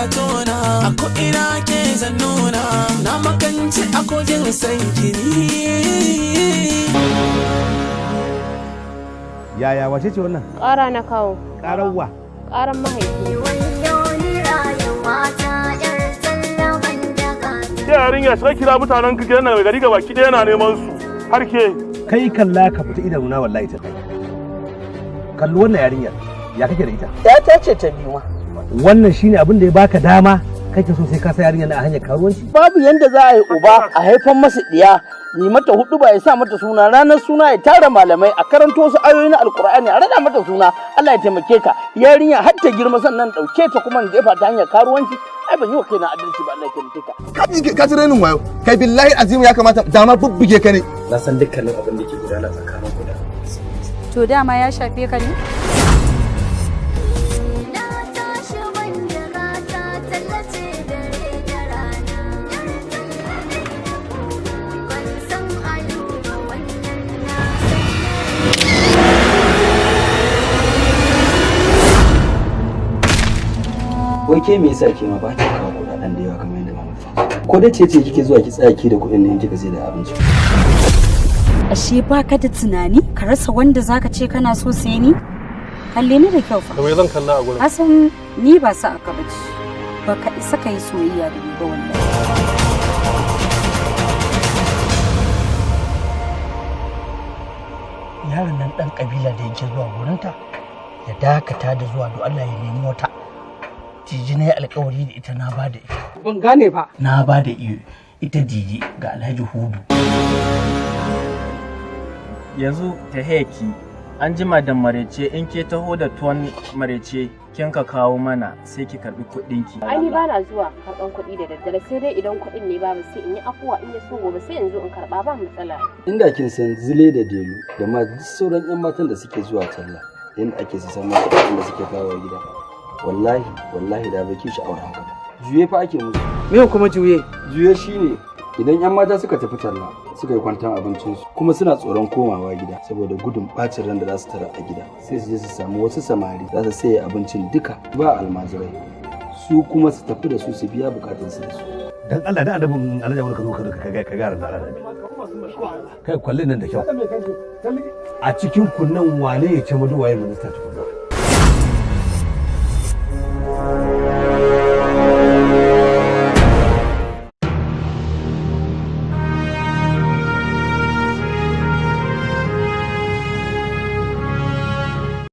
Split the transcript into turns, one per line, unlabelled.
na tona, a ko'ina ke zan nuna, na makance a kogin sanki ni.
Yaya wace ce wannan?
Ƙara na kawo.
Ƙarar wa?
Ƙaran mahaifi.
Yarinya sai kira mutanen ka gidan nan gari ga baki ɗaya yana neman su. Har ke.
Kai kalla ka fita idanuna wallahi ta kai. Kalli wannan yarinyar. Ya kake da ita?
Ya ta ce ta biyu ma.
Wannan shine abin da ya baka dama kake so sai ka sa yarinyar a hanyar karuwanci?
Babu yanda za a yi uba a haifan masa diya, yi mata hudu ba ya sa mata suna, ranar suna ya tara malamai a karanto su ayoyi na alkur'ani a rada mata suna, Allah ya taimake ka. Yarinya har ta girma sannan dauke ta kuma jefa ta hanyar karuwanci. Ai ban yi wa kaina adalci ba, Allah ya taimake ka.
Ka ji rainin wayo. Kai billahi azim ya kamata dama bubbuge ka ne.
Na san dukkanin abin da ke gudana tsakanin ku da.
To dama ya shafe ka ne?
Wai ke me yasa ke ma ba ta kawo kuɗaɗen da yawa kamar yadda mama ta? Ko da ce kike zuwa ki tsaya ki da kuɗin ne kika sai da abinci?
Ashe baka da tunani ka rasa wanda zaka ce kana so sai ni? Kalle ni da kyau fa.
Da me zan kalla a gurin?
Hassan ni ba sa aka bace. Baka isa kai soyayya da ni ba wallahi.
Yaron nan dan kabila da yake zuwa gurinta ya dakata da zuwa do Allah ya nemi wata. Jiji na yi alkawari da ita, na ba da ita.
Ban gane ba.
Na ba da ita Jiji ga Alhaji Hudu.
Yanzu ta heki an jima da marece, in ke taho da tuwon marece kin ka kawo mana sai ki karbi kuɗinki.
Ai ni ba na zuwa karɓan kuɗi da daddare, sai dai idan kuɗin ne babu sai in yi afuwa, in ya so gobe sai in zo in karɓa, ba matsala.
Inda kin san Zile da Delu da ma duk sauran 'yan matan da suke zuwa talla yadda ake su samu kuɗin da suke kawo gida. Wallahi da baki sha'awar haka. Juye fa ake musu.
Me kuma juye?
Juye shine idan 'yan mata suka tafi talla suka yi kwantan abincinsu kuma suna tsoron komawa gida saboda gudun bacin ran da za su tara a gida, sai su je su samu wasu samari za su saye abincin duka ba almajirai, su kuma su tafi da su biya bukatunsu da su.
Dan Allah da annabin Alhaji Amurka zo ka gara da Allah. Kai kwallin nan da kyau. A cikin kunnan wane ya ce mu duwaye minista tukun?